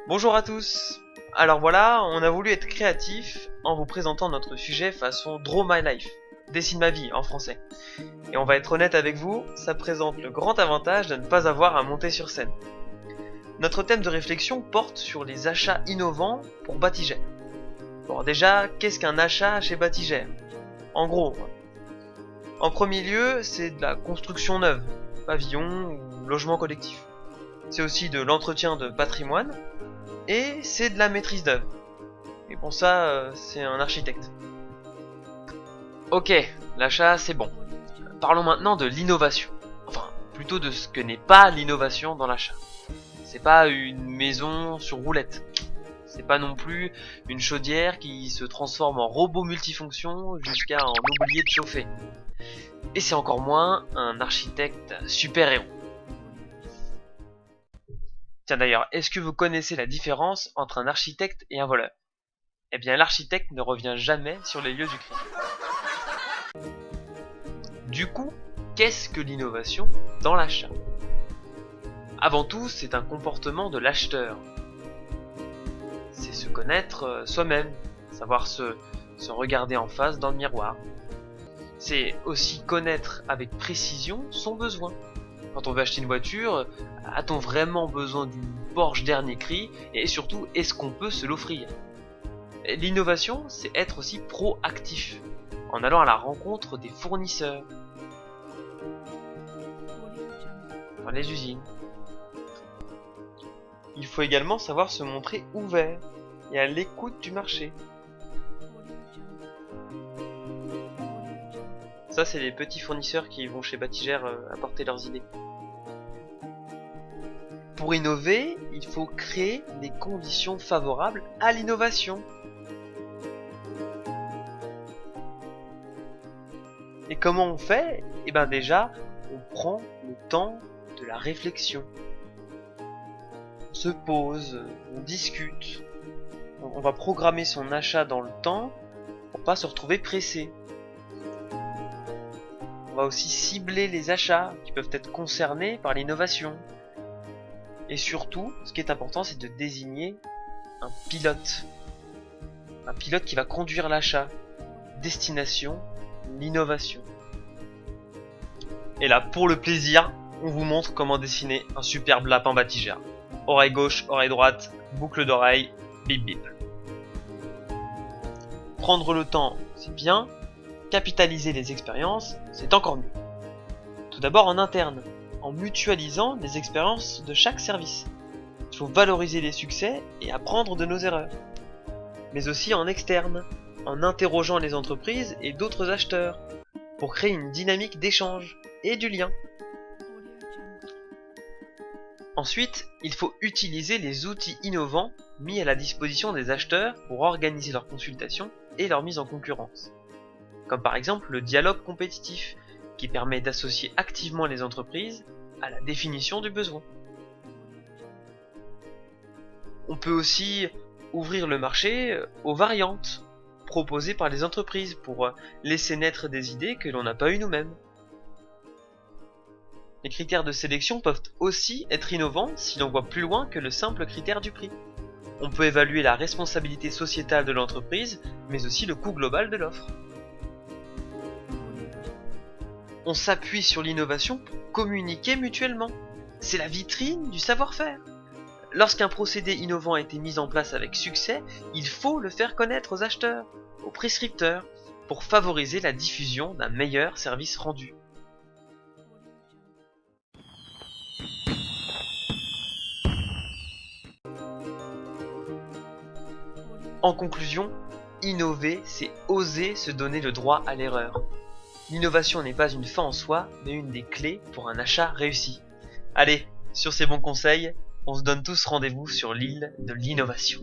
Bonjour à tous. Alors voilà, on a voulu être créatif en vous présentant notre sujet façon Draw My Life, dessine ma vie en français. Et on va être honnête avec vous, ça présente le grand avantage de ne pas avoir à monter sur scène. Notre thème de réflexion porte sur les achats innovants pour Batigère. Bon déjà, qu'est-ce qu'un achat chez Batigère? En gros, en premier lieu, c'est de la construction neuve, pavillon ou logement collectif. C'est aussi de l'entretien de patrimoine, et c'est de la maîtrise d'œuvre. Et pour ça, c'est un architecte. Ok, l'achat c'est bon. Parlons maintenant de l'innovation. Enfin, plutôt de ce que n'est pas l'innovation dans l'achat. C'est pas une maison sur roulette. C'est pas non plus une chaudière qui se transforme en robot multifonction jusqu'à en oublier de chauffer. Et c'est encore moins un architecte super-héros. Tiens d'ailleurs, est-ce que vous connaissez la différence entre un architecte et un voleur? Eh bien l'architecte ne revient jamais sur les lieux du crime. Du coup, qu'est-ce que l'innovation dans l'achat? Avant tout, c'est un comportement de l'acheteur. C'est se connaître soi-même, savoir se regarder en face dans le miroir. C'est aussi connaître avec précision son besoin. Quand on veut acheter une voiture, a-t-on vraiment besoin d'une Porsche dernier cri? Et surtout, est-ce qu'on peut se l'offrir? L'innovation, c'est être aussi proactif, en allant à la rencontre des fournisseurs, dans les usines. Il faut également savoir se montrer ouvert et à l'écoute du marché. Ça, c'est les petits fournisseurs qui vont chez Batigère apporter leurs idées. Pour innover, il faut créer les conditions favorables à l'innovation. Et comment on fait? Eh bien déjà, on prend le temps de la réflexion. On se pose, on discute. On va programmer son achat dans le temps pour pas se retrouver pressé. On va aussi cibler les achats qui peuvent être concernés par l'innovation. Et surtout, ce qui est important, c'est de désigner un pilote. Un pilote qui va conduire l'achat. Destination, l'innovation. Et là, pour le plaisir, on vous montre comment dessiner un superbe lapin Batigère. Oreille gauche, oreille droite, boucle d'oreille, bip bip. Prendre le temps, c'est bien. Capitaliser les expériences, c'est encore mieux. Tout d'abord en interne, en mutualisant les expériences de chaque service. Il faut valoriser les succès et apprendre de nos erreurs. Mais aussi en externe, en interrogeant les entreprises et d'autres acheteurs, pour créer une dynamique d'échange et du lien. Ensuite, il faut utiliser les outils innovants mis à la disposition des acheteurs pour organiser leurs consultations et leur mise en concurrence. Comme par exemple le dialogue compétitif, qui permet d'associer activement les entreprises à la définition du besoin. On peut aussi ouvrir le marché aux variantes proposées par les entreprises pour laisser naître des idées que l'on n'a pas eues nous-mêmes. Les critères de sélection peuvent aussi être innovants si l'on voit plus loin que le simple critère du prix. On peut évaluer la responsabilité sociétale de l'entreprise, mais aussi le coût global de l'offre. On s'appuie sur l'innovation pour communiquer mutuellement. C'est la vitrine du savoir-faire. Lorsqu'un procédé innovant a été mis en place avec succès, il faut le faire connaître aux acheteurs, aux prescripteurs, pour favoriser la diffusion d'un meilleur service rendu. En conclusion, innover, c'est oser se donner le droit à l'erreur. L'innovation n'est pas une fin en soi, mais une des clés pour un achat réussi. Allez, sur ces bons conseils, on se donne tous rendez-vous sur l'île de l'innovation.